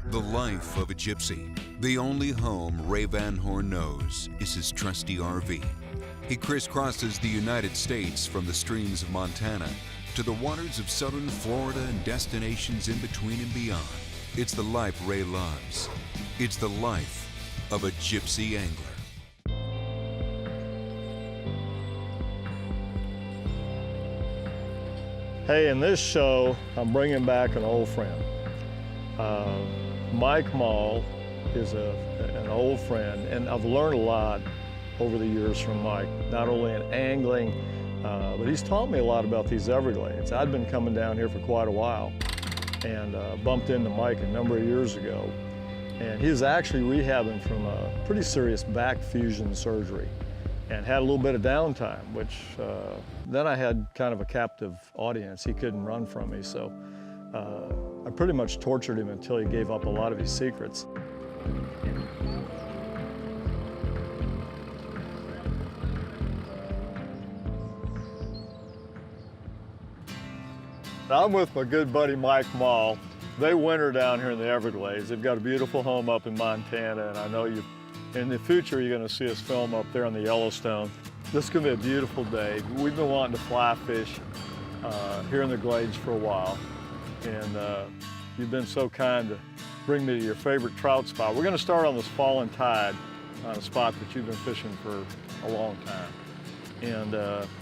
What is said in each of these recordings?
The life of a gypsy. The only home Ray Van Horn knows is his trusty RV. He crisscrosses the United States from the streams of Montana to the waters of southern Florida and destinations in between and beyond. It's the life Ray loves. It's the life of a gypsy angler. Hey, in this show, I'm bringing back an old friend. Mike Mall is an old friend, and I've learned a lot over the years from Mike, not only in angling, but he's taught me a lot about these Everglades. I'd been coming down here for quite a while and bumped into Mike a number of years ago, and he was actually rehabbing from a pretty serious back fusion surgery and had a little bit of downtime, which then I had kind of a captive audience. He couldn't run from me, so I pretty much tortured him until he gave up a lot of his secrets. I'm with my good buddy Mike Mall. They winter down here in the Everglades. They've got a beautiful home up in Montana, and I know in the future you're going to see us film up there in the Yellowstone. This is going to be a beautiful day. We've been wanting to fly fish here in the Glades for a while, and you've been so kind to bring me to your favorite trout spot. We're going to start on this fallen tide on a spot that you've been fishing for a long time. And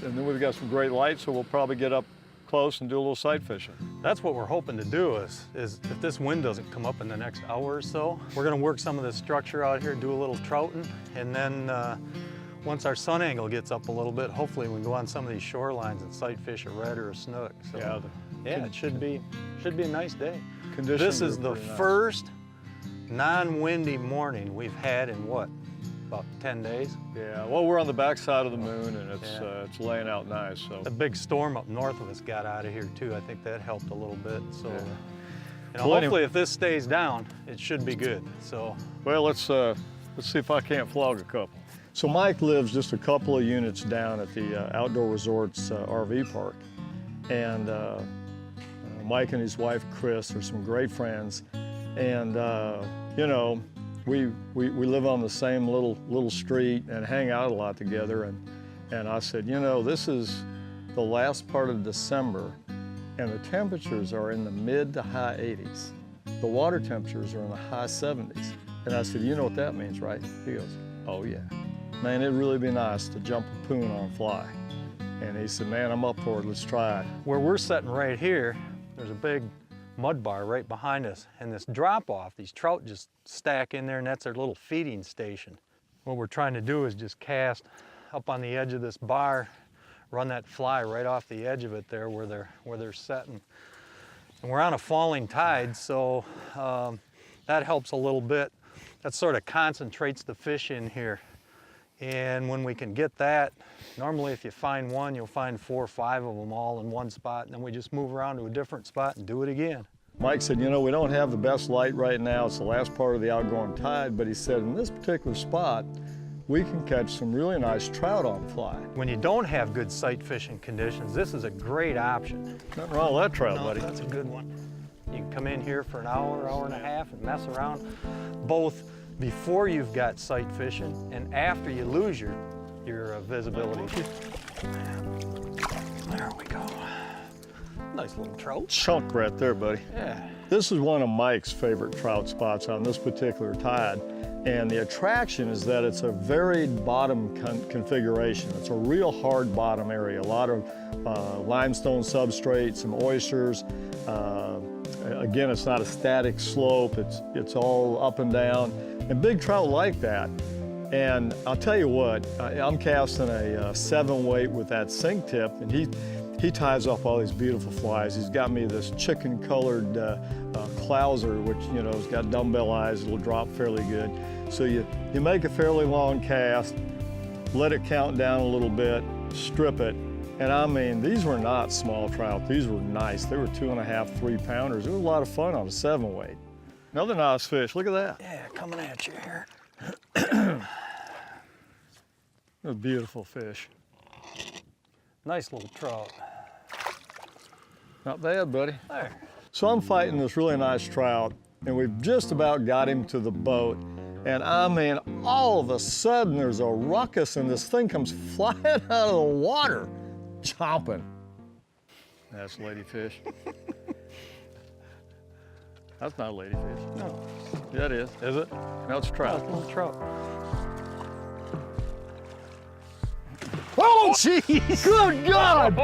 then we've got some great lights, so we'll probably get up close and do a little sight fishing. That's what we're hoping to do is if this wind doesn't come up in the next hour or so, we're going to work some of this structure out here, do a little trouting, and then once our sun angle gets up a little bit, hopefully we can go on some of these shorelines and sight fish a red or a snook. So, yeah, it should be a nice day. This is the first non-windy morning we've had in what, about 10 days? Yeah, well, we're on the backside of the moon, and it's laying out nice. So a big storm up north of us got out of here too. I think that helped a little bit. So, yeah. You know, hopefully if this stays down, it should be good. So, well, let's see if I can't flog a couple. So Mike lives just a couple of units down at the Outdoor Resorts RV park, and Mike and his wife Chris are some great friends, and you know, we live on the same little street and hang out a lot together, and I said, you know, this is the last part of December, and the temperatures are in the mid to high 80s. The water temperatures are in the high 70s. And I said, you know what that means, right? He goes, oh yeah. Man, it'd really be nice to jump a poon on a fly. And he said, man, I'm up for it, let's try it. Where we're sitting right here, there's a big mud bar right behind us, and this drop off, these trout just stack in there, and that's their little feeding station. What we're trying to do is just cast up on the edge of this bar, run that fly right off the edge of it there where they're setting. And we're on a falling tide, so that helps a little bit. That sort of concentrates the fish in here. And when we can get that, normally if you find one, you'll find 4 or 5 of them all in one spot, and then we just move around to a different spot and do it again. Mike said, you know, we don't have the best light right now. It's the last part of the outgoing tide, but he said, in this particular spot, we can catch some really nice trout on fly. When you don't have good sight fishing conditions, this is a great option. Nothing wrong with that trout, No, buddy. That's a good one. You can come in here for an hour, hour and a half and mess around, both before you've got sight fishing and after you lose your visibility. There we go. Nice little trout. Chunk right there, buddy. Yeah. This is one of Mike's favorite trout spots on this particular tide. And the attraction is that it's a varied bottom configuration. It's a real hard bottom area. A lot of limestone substrate, some oysters. Again, it's not a static slope. It's all up and down. And big trout like that. And I'll tell you what, I'm casting a 7-weight with that sink tip, and he ties up all these beautiful flies. He's got me this chicken-colored clouser, which, you know, has got dumbbell eyes. It'll drop fairly good. So you make a fairly long cast, let it count down a little bit, strip it, and I mean, these were not small trout. These were nice. They were 2.5, 3 pounders. It was a lot of fun on a 7-weight. Another nice fish. Look at that. Yeah, coming at you here. A beautiful fish. Nice little trout. Not bad, buddy. There. So I'm fighting this really nice trout and we've just about got him to the boat. And I mean, all of a sudden there's a ruckus and this thing comes flying out of the water, chomping. That's ladyfish. That's not a ladyfish. No. Yeah, it is. Is it? No, it's a trout. Oh, it's a trout. Oh, jeez! Good God!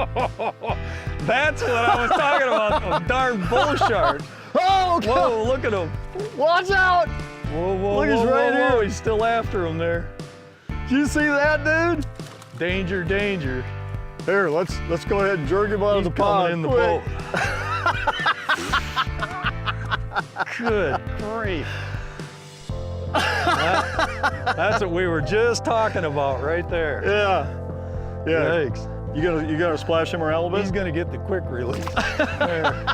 That's what I was talking about, those darn bull sharks. Oh, God! Whoa, look at him. Watch out! Whoa, whoa, Look, he's whoa, right whoa, whoa. here. He's still after him there. Do you see that, dude? Danger, danger. Here, let's go ahead and jerk him out of the pond. In the quick. boat. Good grief. That's what we were just talking about right there. Yeah. Yeah. Thanks. You gonna splash him around a little bit? He's gonna get the quick release. There.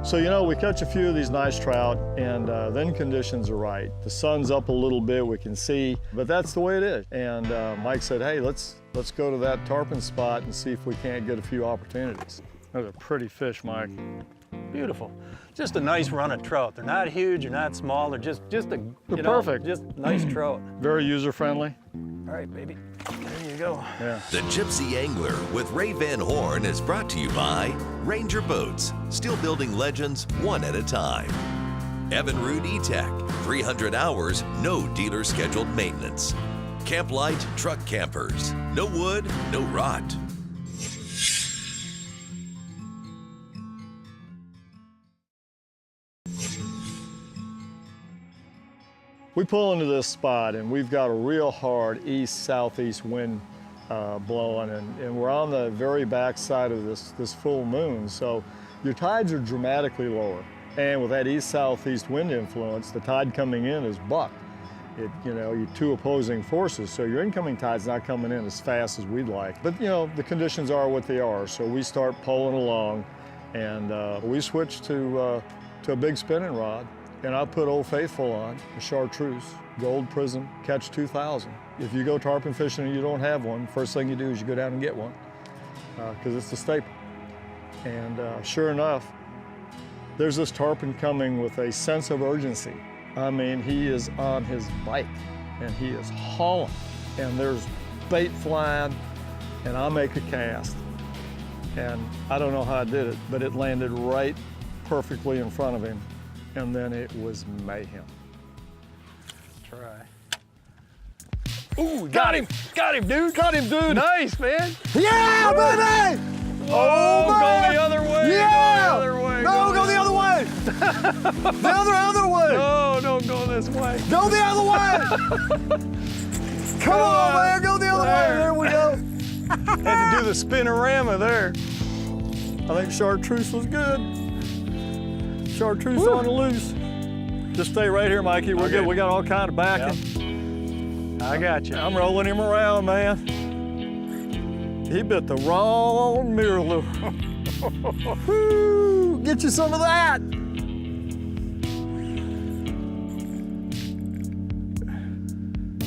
So, you know, we catch a few of these nice trout, and then conditions are right. The sun's up a little bit, we can see, but that's the way it is. And Mike said, hey, let's go to that tarpon spot and see if we can't get a few opportunities. Those are pretty fish, Mike. Beautiful. Just a nice run of trout. They're not huge, they're not small, they're just a, They're you know, perfect. just nice trout. Very user-friendly. All right, baby. There you go. Yeah. The Gypsy Angler with Ray Van Horn is brought to you by Ranger Boats, still building legends one at a time. Evan Root E-Tech, 300 hours, no dealer scheduled maintenance. Camp Light Truck Campers, no wood, no rot. We pull into this spot and we've got a real hard east-southeast wind blowing, and we're on the very back side of this full moon, so your tides are dramatically lower. And with that east-southeast wind influence, the tide coming in is bucked. You know, you're two opposing forces, so your incoming tide's not coming in as fast as we'd like. But you know, the conditions are what they are, so we start pulling along, and we switch to a big spinning rod. And I put Old Faithful on, a chartreuse, gold prism, catch 2000. If you go tarpon fishing and you don't have one, first thing you do is you go down and get one, because it's the staple. And sure enough, there's this tarpon coming with a sense of urgency. I mean, he is on his bike and he is hauling, and there's bait flying, and I make a cast. And I don't know how I did it, but it landed right perfectly in front of him. And then it was mayhem. Try. Ooh, got him! Got him, dude! Got him, dude! Nice, man! Yeah, baby! Oh, man! go the other way! Yeah! Go the other way! No, go the other way! The other way! No, don't go this way! Go the other way! Come on, man, go the other way! There we go! Had to do the spinorama there. I think chartreuse was good. Chartreuse on the loose. Just stay right here, Mikey. We're good. We got all kind of backing. Yep. I got you. I'm rolling him around, man. He bit the wrong mirror lure. Woo! Get you some of that.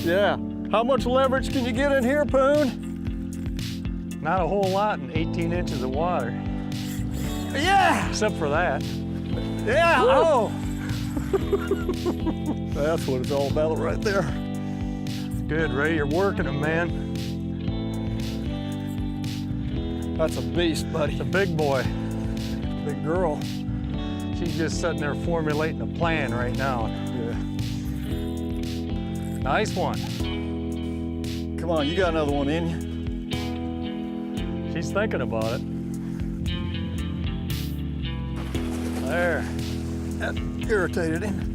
Yeah. How much leverage can you get in here, Poon? Not a whole lot in 18 inches of water. Yeah. Except for that. Yeah. Oh. That's what it's all about right there. Good, Ray. You're working them, man. That's a beast, buddy. It's a big boy. Big girl. She's just sitting there formulating a plan right now. Yeah. Nice one. Come on, you got another one in you. She's thinking about it. There. That irritated him.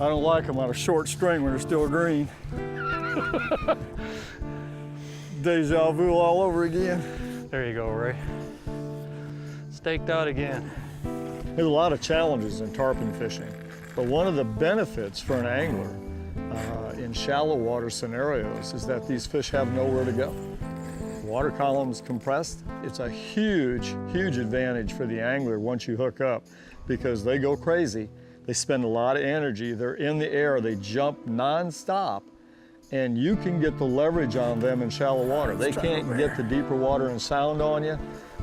I don't like them on a short string when they're still green. Deja vu all over again. There you go, Ray. Staked out again. There's a lot of challenges in tarpon fishing, but one of the benefits for an angler in shallow water scenarios is that these fish have nowhere to go. Water column's compressed. It's a huge, huge advantage for the angler once you hook up, because they go crazy. They spend a lot of energy. They're in the air. They jump nonstop, and you can get the leverage on them in shallow water. They can't get the deeper water and sound on you.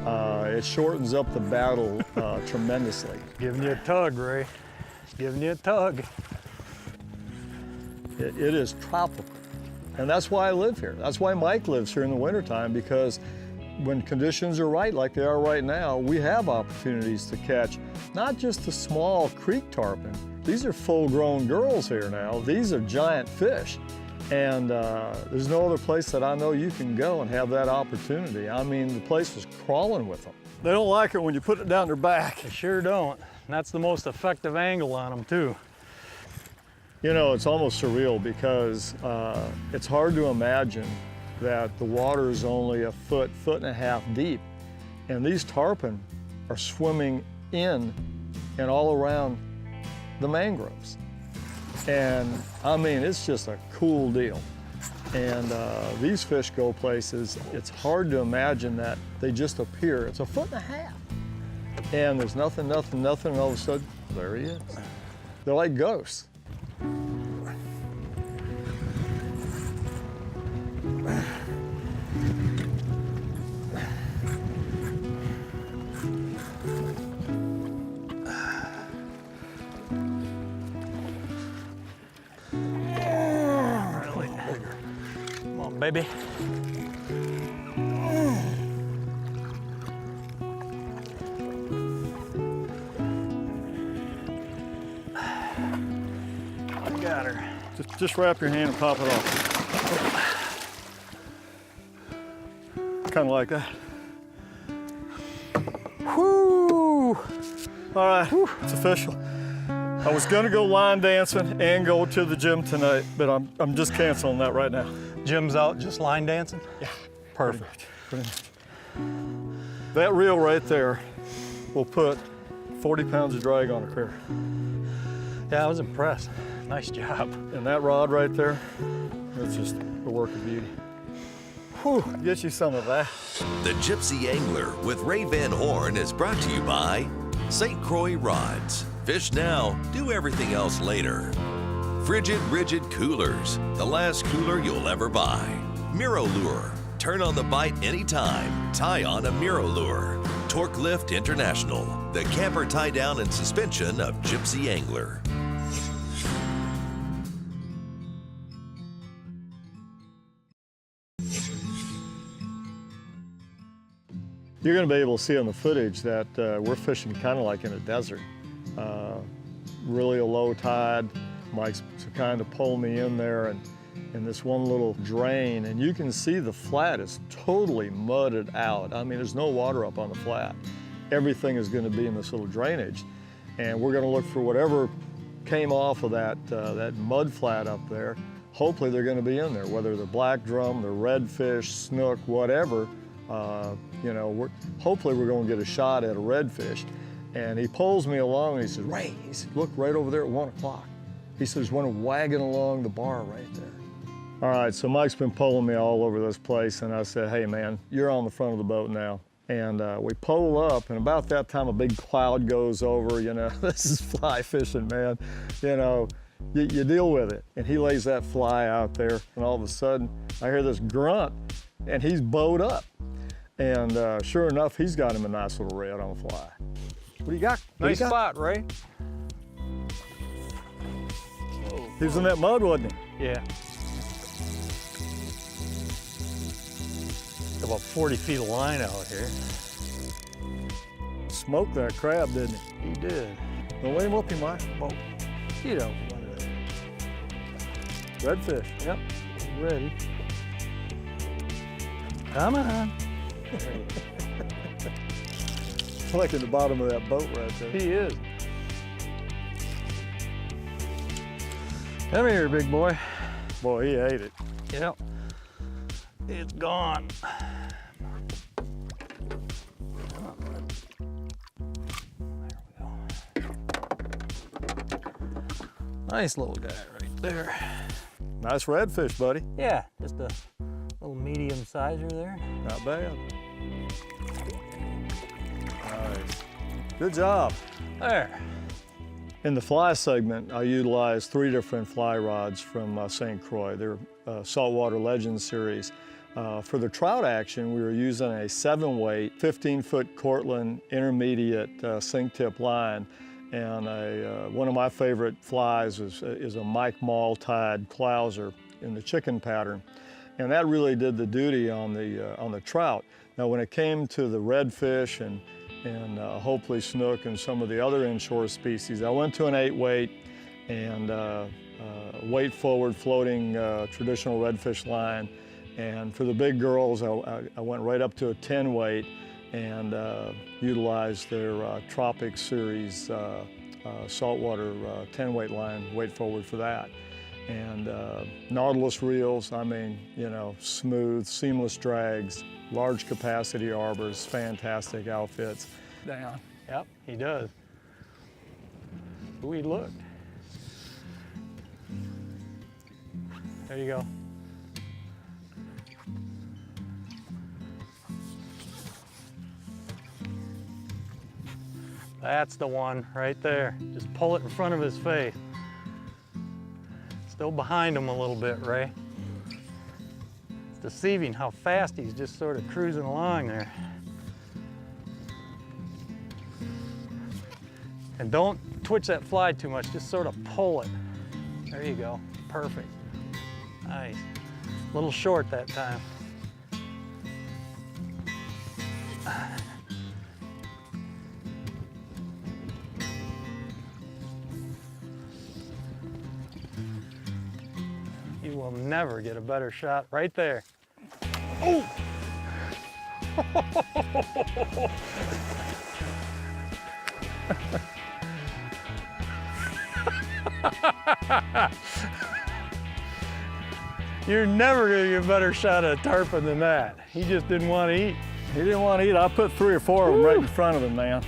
It shortens up the battle tremendously. Giving you a tug, Ray. It's giving you a tug. It is tropical, and that's why I live here. That's why Mike lives here in the wintertime, because when conditions are right, like they are right now, we have opportunities to catch not just the small creek tarpon. These are full-grown girls here now. These are giant fish. And there's no other place that I know you can go and have that opportunity. I mean, the place was crawling with them. They don't like it when you put it down their back. They sure don't. And that's the most effective angle on them, too. You know, it's almost surreal because it's hard to imagine that the water is only a foot, foot and a half deep. And these tarpon are swimming in and all around the mangroves. And I mean, it's just a cool deal. And these fish go places, it's hard to imagine that they just appear. It's a foot and a half. And there's nothing, nothing, nothing, and all of a sudden, there he is. They're like ghosts. Baby. I got her. Just wrap your hand and pop it off. Kind of like that. Whoo! All right, it's official. I was gonna go line dancing and go to the gym tonight, but I'm just canceling that right now. Jim's out just line dancing? Yeah. Perfect. Pretty much. That reel right there will put 40 pounds of drag on a pair. Yeah, I was impressed. Nice job. And that rod right there, that's just a work of beauty. Whew, get you some of that. The Gypsy Angler with Ray Van Horn is brought to you by St. Croix Rods. Fish now, do everything else later. Frigid Rigid Coolers, the last cooler you'll ever buy. Miro Lure, turn on the bite anytime, tie on a Miro Lure. Torque Lift International, the camper tie down and suspension of Gypsy Angler. You're gonna be able to see on the footage that we're fishing kind of like in a desert. Really a low tide. Mike's kind of pulled me in there and in this one little drain, and you can see the flat is totally mudded out. I mean, there's no water up on the flat. Everything is gonna be in this little drainage, and we're gonna look for whatever came off of that mud flat up there. Hopefully they're gonna be in there, whether they're black drum, they're redfish, snook, whatever. You know, hopefully we're gonna get a shot at a redfish. And he pulls me along and he says, Ray, he said, look right over there at 1 o'clock. He says, there's one wagging along the bar right there. All right, so Mike's been pulling me all over this place, and I said, hey man, you're on the front of the boat now. And we pull up, and about that time a big cloud goes over, you know, this is fly fishing, man. You know, you deal with it. And he lays that fly out there, and all of a sudden I hear this grunt, and he's bowed up. And sure enough, he's got him a nice little red on the fly. What do you got? Nice spot, Ray. He was in that mud, wasn't he? Yeah. About 40 feet of line out here. Smoked that crab, didn't he? He did. Don't let him whoop you, Mike. Well, you know, Redfish. yep, ready. Come on. Like at the bottom of that boat right there. He is. Come here, big boy. Boy, he ate it. Yep. It's gone. There we go. Nice little guy right there. Nice redfish, buddy. Yeah, just a little medium sizer there. Not bad. Nice. Good job. There. In the fly segment, I utilized 3 different fly rods from St. Croix. They're Saltwater Legends series. For the trout action, we were using a 7-weight, 15-foot Cortland intermediate sink tip line. And one of my favorite flies is a Mike Mall tied clouser in the chicken pattern. And that really did the duty on the trout. Now when it came to the redfish and hopefully snook and some of the other inshore species, I went to an 8-weight and weight forward floating traditional redfish line. And for the big girls, I went right up to a 10-weight and utilized their Tropic Series saltwater 10-weight line, weight forward for that. And Nautilus reels, I mean, you know, smooth, seamless drags, large capacity arbors, fantastic outfits. Down. Yep, he does. Ooh, he looked. There you go. That's the one right there. Just pull it in front of his face. Still behind him a little bit, Ray. It's deceiving how fast he's just sort of cruising along there. And don't twitch that fly too much, just sort of pull it. There you go, perfect. Nice. A little short that time. You will never get a better shot right there. Oh! You're never gonna get a better shot at a tarpon than that. He just didn't want to eat. He didn't want to eat. I put 3 or 4 of them right in front of him, man.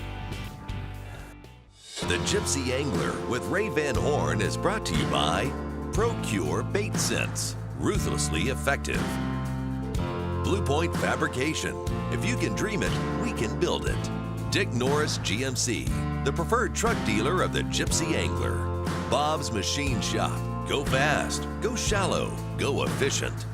The Gypsy Angler with Ray Van Horn is brought to you by Procure Bait Sense, ruthlessly effective. Blue Point Fabrication, if you can dream it, we can build it. Dick Norris GMC, the preferred truck dealer of the Gypsy Angler. Bob's Machine Shop, go fast, go shallow, go efficient.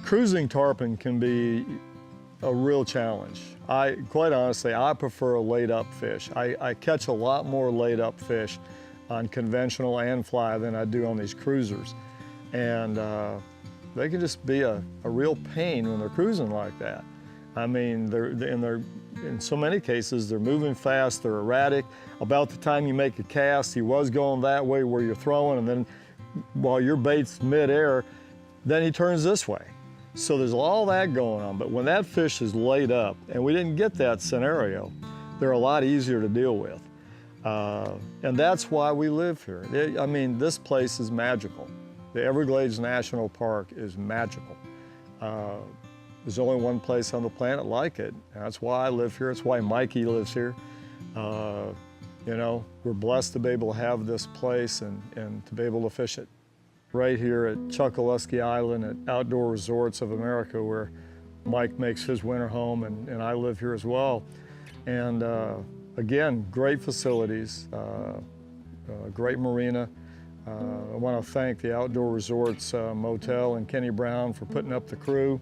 Cruising tarpon can be a real challenge. Quite honestly, I prefer a laid-up fish. I catch a lot more laid-up fish on conventional and fly than I do on these cruisers. And they can just be a real pain when they're cruising like that. I mean, in so many cases, they're moving fast, they're erratic. About the time you make a cast, he was going that way where you're throwing, and then while your bait's midair, then he turns this way. So there's all that going on, but when that fish is laid up, and we didn't get that scenario, they're a lot easier to deal with. And that's why we live here. I mean, this place is magical. The Everglades National Park is magical. There's only one place on the planet like it. That's why I live here. It's why Mikey lives here. You know, we're blessed to be able to have this place and to be able to fish it. Right here at Chokoloskee Island at Outdoor Resorts of America, where Mike makes his winter home, and I live here as well. And again, great facilities, great marina. I want to thank the Outdoor Resorts Motel and Kenny Brown for putting up the crew.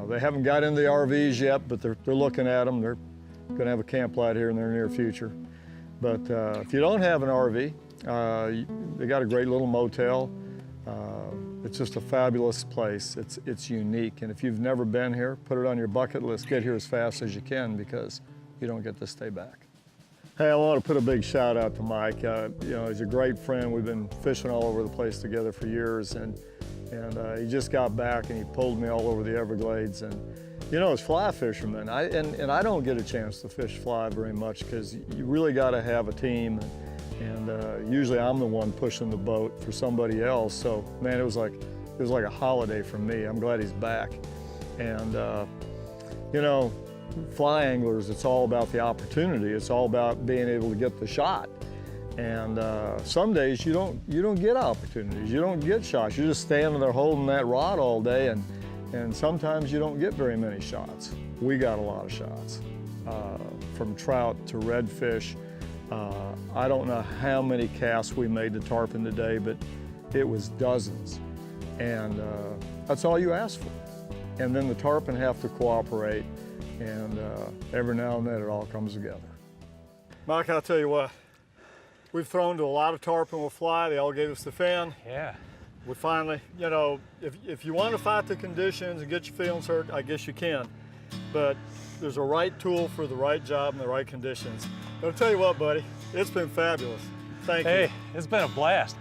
They haven't got into the RVs yet, but they're looking at them. They're going to have a camp out here in their near future. But if you don't have an RV, they got a great little motel. It's just a fabulous place. It's unique, and if you've never been here, put it on your bucket list. Get here as fast as you can because you don't get to stay back. Hey, I want to put a big shout out to Mike. You know, he's a great friend. We've been fishing all over the place together for years, and he just got back and he pulled me all over the Everglades. And you know, as fly fishermen, and I don't get a chance to fish fly very much because you really got to have a team. And usually I'm the one pushing the boat for somebody else. So man, it was like a holiday for me. I'm glad he's back. And you know, fly anglers, it's all about the opportunity. It's all about being able to get the shot. And some days you don't get opportunities. You don't get shots. You're just standing there holding that rod all day, and And sometimes you don't get very many shots. We got a lot of shots. From trout to redfish. I don't know how many casts we made to tarpon today, but it was dozens. And that's all you ask for. And then the tarpon have to cooperate, and every now and then it all comes together. Mike, I'll tell you what, we've thrown to a lot of tarpon with fly. They all gave us the fin. Yeah. We finally, you know, if you want to fight the conditions and get your feelings hurt, I guess you can. But there's a right tool for the right job and the right conditions. But I'll tell you what, buddy, it's been fabulous. Thank you. Hey, it's been a blast.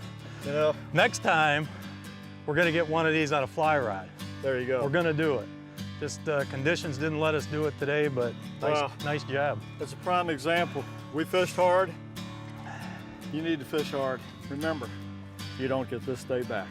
You know, Next time, we're gonna get one of these on a fly rod. there you go. We're gonna do it. Just conditions didn't let us do it today, but Wow. nice job. It's a prime example. We fished hard. You need to fish hard. Remember, you don't get this day back.